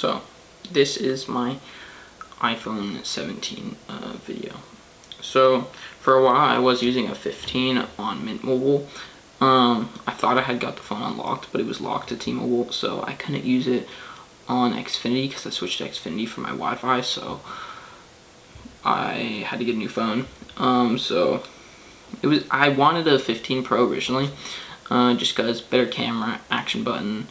So this is my iPhone 17 video. So for a while I was using a 15 on Mint Mobile. I thought I had got the phone unlocked, but it was locked to T-Mobile, so I couldn't use it on Xfinity because I switched to Xfinity for my Wi-Fi, so I had to get a new phone. So I wanted a 15 Pro originally, just because better camera, action button,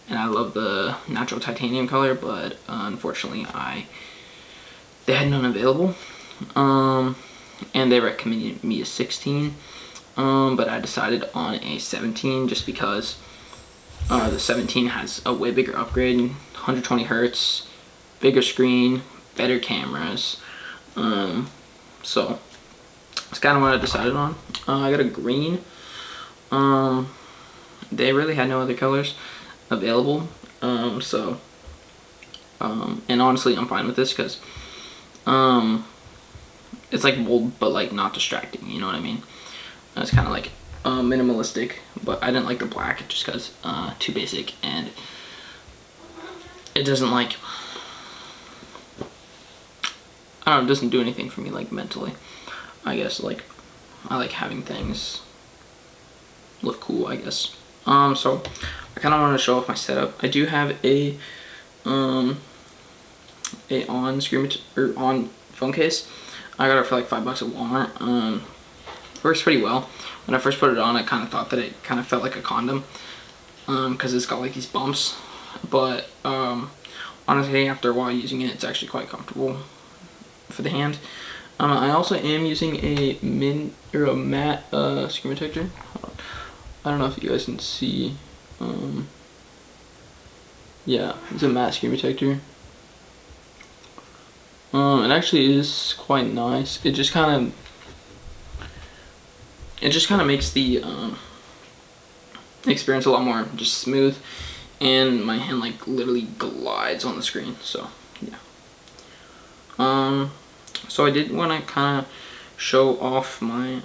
and I love the natural titanium color, but unfortunately they had none available, and they recommended me a 16, but I decided on a 17 just because the 17 has a way bigger upgrade, 120 hertz, bigger screen, better cameras, so that's kind of what I decided on. I got a green. They really had no other colors available, and honestly I'm fine with this because it's like bold but like not distracting, you know what I mean? It's kind of like minimalistic, but I didn't like the black just because too basic, and it doesn't like, I don't know, it doesn't do anything for me like mentally. I guess like I like having things look cool, I guess. So I kind of want to show off my setup. I do have a on screen or on phone case. I got it for like $5 at Walmart. Works pretty well. When I first put it on, I kind of thought that it kind of felt like a condom, because it's got like these bumps. But honestly, after a while using it, it's actually quite comfortable for the hand. I also am using a matte screen protector. I don't know if you guys can see. Yeah, it's a matte screen protector. It actually is quite nice. It just kind of makes the experience a lot more just smooth, and my hand like literally glides on the screen. So yeah. So I did want to kind of show off my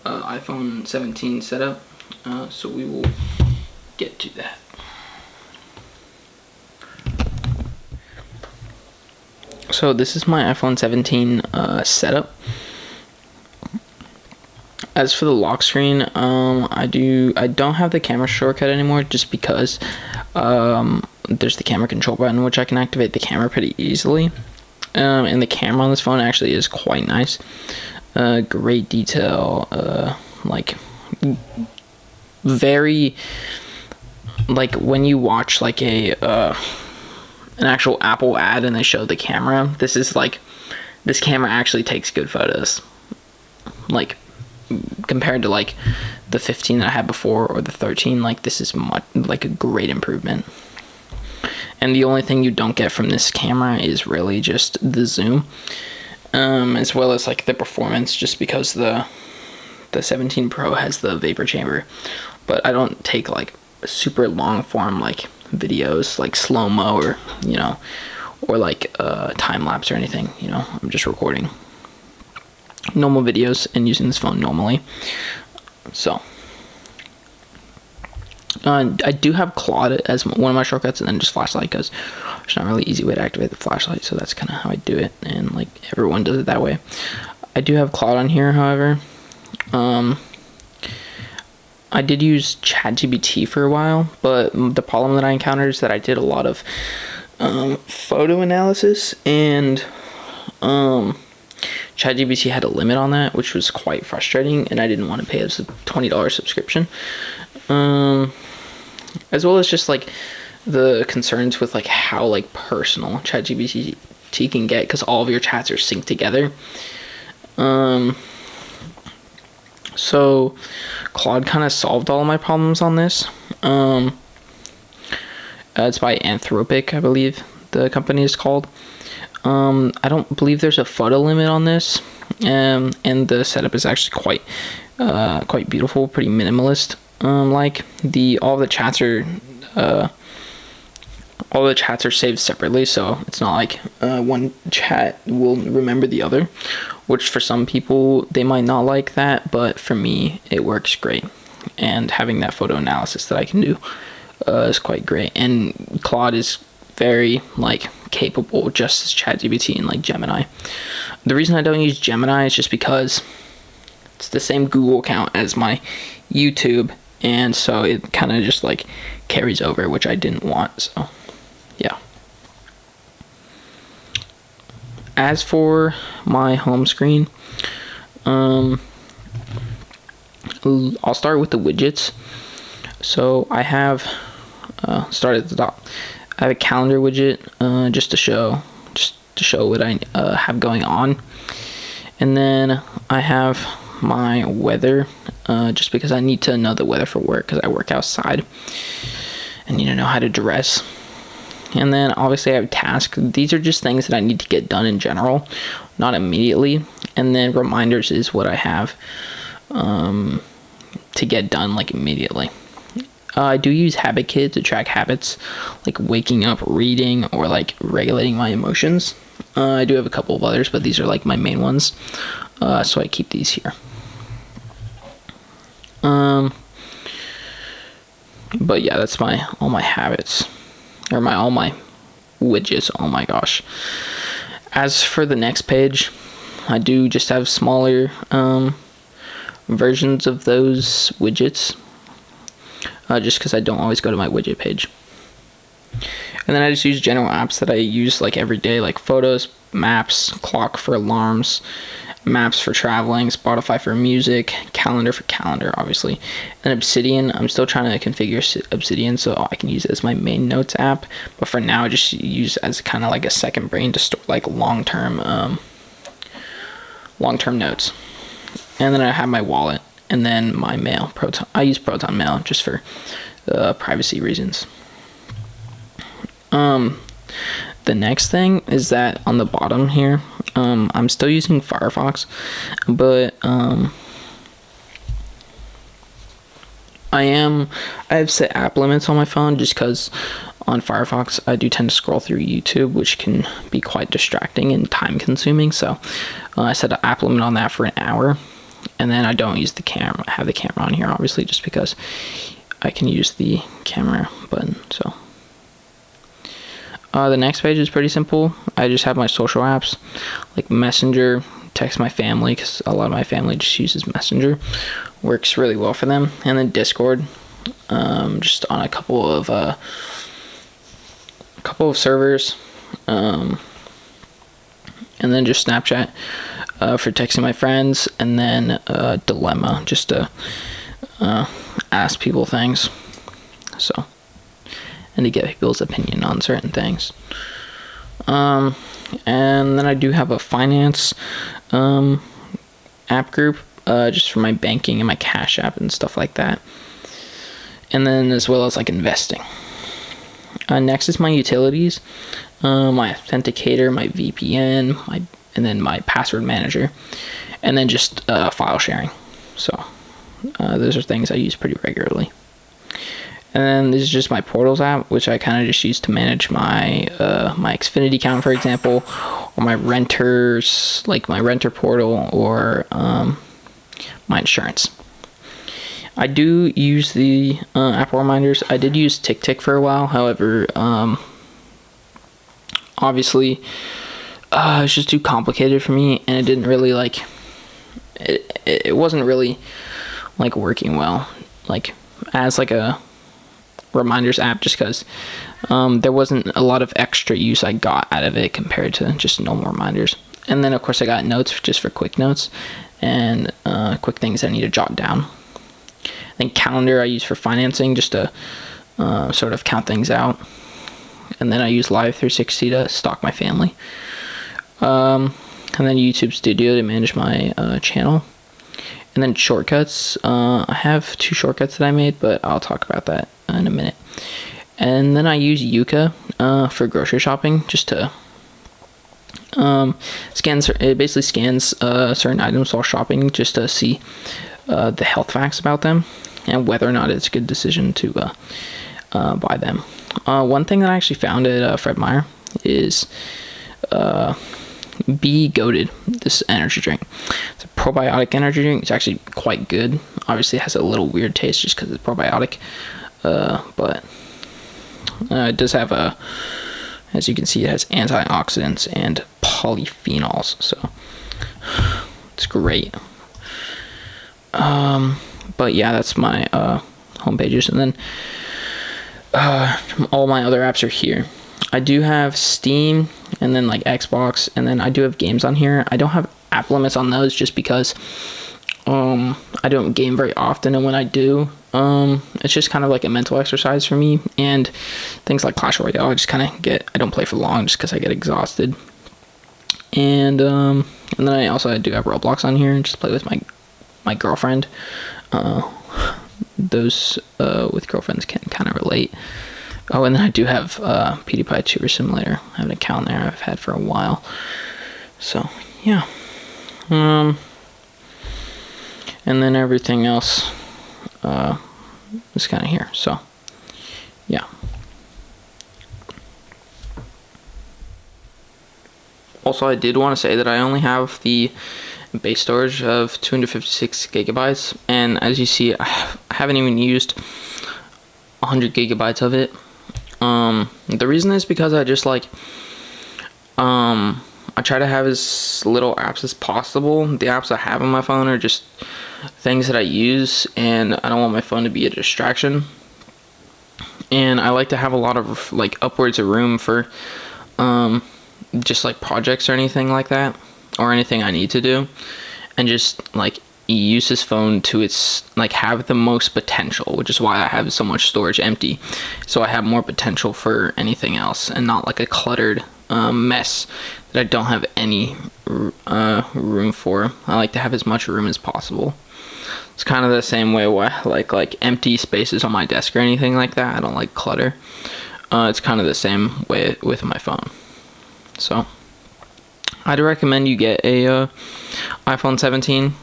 iPhone 17 setup, so we will get to that. So this is my iPhone 17 setup. As for the lock screen, I don't have the camera shortcut anymore, just because there's the camera control button, which I can activate the camera pretty easily. And the camera on this phone actually is quite nice. Great detail, like very, like when you watch like an actual Apple ad and they show the camera, this camera actually takes good photos, like compared to like the 15 that I had before or the 13. Like this is like a great improvement. And the only thing you don't get from this camera is really just the zoom, as well as like the performance, just because the 17 Pro has the vapor chamber. But I don't take like super long form like videos, like slow-mo, or you know, or like time lapse or anything. You know, I'm just recording normal videos and using this phone normally. So I do have Claude as one of my shortcuts, and then just flashlight, because there's not really an easy way to activate the flashlight, so that's kind of how I do it, and like everyone does it that way. I do have Claude on here, however. I did use ChatGPT for a while, but the problem that I encountered is that I did a lot of photo analysis, and ChatGPT had a limit on that, which was quite frustrating, and I didn't want to pay a $20 subscription. As well as just like the concerns with like how like personal ChatGPT can get, because all of your chats are synced together. So Claude kind of solved all of my problems on this. It's by Anthropic, I believe the company is called. I don't believe there's a photo limit on this, and the setup is actually quite beautiful, pretty minimalist. Like all the chats are saved separately, so it's not like one chat will remember the other, which for some people they might not like that, but for me it works great. And having that photo analysis that I can do is quite great, and Claude is very like capable, just as ChatGPT and like Gemini. The reason I don't use Gemini is just because it's the same Google account as my YouTube, and so it kind of just like carries over, which I didn't want. So yeah. As for my home screen, I'll start with the widgets. So I have start at the top. I have a calendar widget, just to show what I have going on, and then I have my weather, just because I need to know the weather for work, because I work outside and need to know how to dress. And then obviously I have tasks. These are just things that I need to get done in general, not immediately. And then reminders is what I have to get done like immediately. I do use HabitKit to track habits, like waking up, reading, or like regulating my emotions. I do have a couple of others, but these are like my main ones, so I keep these here. But yeah, that's all my habits, or all my widgets. Oh my gosh. As for the next page, I do just have smaller versions of those widgets, just because I don't always go to my widget page. And then I just use general apps that I use like every day, like photos, maps, clock for alarms, maps for traveling, Spotify for music, calendar for calendar, obviously. And Obsidian, I'm still trying to configure Obsidian so I can use it as my main notes app, but for now I just use it as kind of like a second brain to store like long-term notes. And then I have my wallet, and then my mail, Proton. I use Proton Mail just for privacy reasons. The next thing is that on the bottom here, I'm still using Firefox, but I have set app limits on my phone, just because on Firefox I do tend to scroll through YouTube, which can be quite distracting and time consuming. So I set an app limit on that for an hour, and then I don't use the camera. I have the camera on here obviously just because I can use the camera button. So the next page is pretty simple. I just have my social apps like Messenger, text my family, because a lot of my family just uses Messenger, works really well for them, and then Discord, just on a couple of servers, and then just Snapchat for texting my friends, and then Dilemma just to ask people things, so, and to get people's opinion on certain things. And then I do have a finance app group, just for my banking and my Cash App and stuff like that, and then as well as like investing. Next is my utilities, my authenticator, my VPN, and then my password manager, and then just file sharing. So those are things I use pretty regularly. And then this is just my Portals app, which I kind of just use to manage my my Xfinity account, for example, or my renters, like my renter portal, or my insurance. I do use the Apple reminders. I did use TickTick for a while, however, obviously, it's just too complicated for me, and it didn't really like. It wasn't really like working well, like as like a reminders app, just because there wasn't a lot of extra use I got out of it compared to just normal reminders. And then of course I got notes just for quick notes and quick things I need to jot down. I think calendar I use for financing, just to sort of count things out. And then I use Live 360 to stalk my family. And then YouTube Studio to manage my channel. And then shortcuts. I have 2 shortcuts that I made, but I'll talk about that in a minute. And then I use Yuka for grocery shopping, just to it basically scans certain items while shopping, just to see the health facts about them and whether or not it's a good decision to buy them. One thing that I actually found at Fred Meyer is Be Goated, this energy drink. It's a probiotic energy drink. It's actually quite good. Obviously it has a little weird taste just because it's probiotic, but It does have a, as you can see, it has antioxidants and polyphenols, so it's great. But yeah, that's my home pages, and then all my other apps are here. I do have Steam, and then like Xbox, and then I do have games on here. I don't have app limits on those just because I don't game very often, and when I do, it's just kind of like a mental exercise for me. And things like Clash Royale, I just kind of I don't play for long just because I get exhausted. And then I do have Roblox on here and just play with my girlfriend. Those with girlfriends can kind of relate. Oh, and then I do have PewDiePie Tuber Simulator. I have an account there I've had for a while. So yeah. And then everything else is kind of here. So yeah. Also, I did want to say that I only have the base storage of 256 gigabytes, and as you see, I haven't even used 100 gigabytes of it. The reason is because I just like I try to have as little apps as possible. The apps I have on my phone are just things that I use, and I don't want my phone to be a distraction. And I like to have a lot of like upwards of room for just like projects or anything like that, or anything I need to do, and just like use this phone to its like have the most potential, which is why I have so much storage empty, so I have more potential for anything else and not like a cluttered mess that I don't have any room for. I like to have as much room as possible. It's kind of the same way why like empty spaces on my desk or anything like that. I don't like clutter. It's kind of the same way with my phone. So I'd recommend you get a iPhone 17,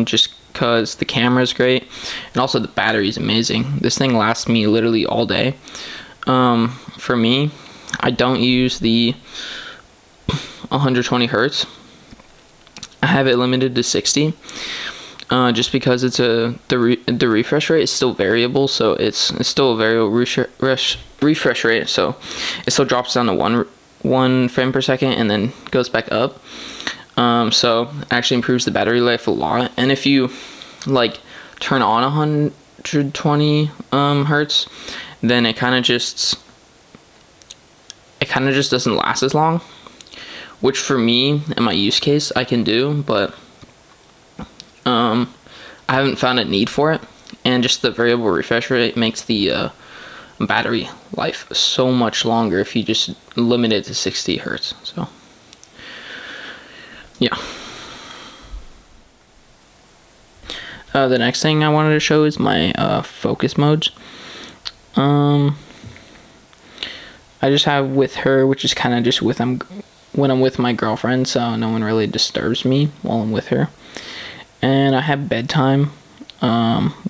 just because the camera is great, and also the battery is amazing. This thing lasts me literally all day. For me, I don't use the 120 hertz. I have it limited to 60, just because it's the refresh rate is still variable, so it's still a variable refresh rate, so it still drops down to one frame per second and then goes back up. So it actually improves the battery life a lot. And if you like turn on 120 hertz, then it kind of just doesn't last as long, which for me in my use case I can do, but I haven't found a need for it. And just the variable refresh rate makes the battery life so much longer if you just limit it to 60 hertz. So yeah. The next thing I wanted to show is my focus modes. I just have with her, which is kind of just when I'm with my girlfriend, so no one really disturbs me while I'm with her. And I have bedtime,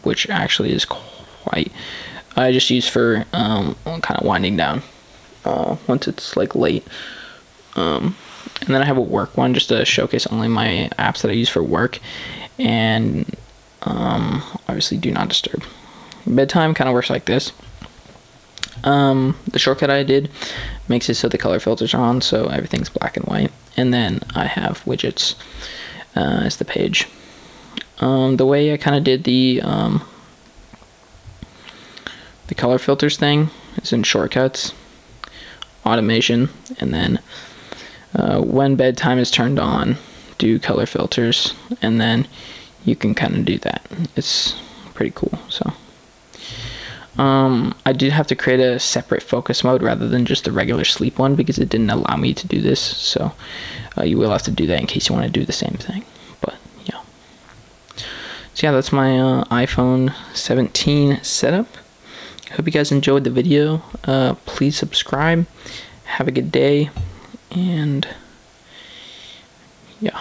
which actually is quite, I just use for kind of winding down once it's like late. And then I have a work one just to showcase only my apps that I use for work, and obviously do not disturb. Bedtime kind of works like this. The shortcut I did makes it so the color filters are on, so everything's black and white. And then I have widgets as the page. The way I kind of did the color filters thing is in shortcuts, automation, and then when bedtime is turned on, do color filters, and then you can kind of do that. It's pretty cool. So I did have to create a separate focus mode rather than just the regular sleep one, because it didn't allow me to do this. So you will have to do that in case you want to do the same thing. But yeah. So yeah, that's my iPhone 17 setup. Hope you guys enjoyed the video. Please subscribe. Have a good day. And yeah.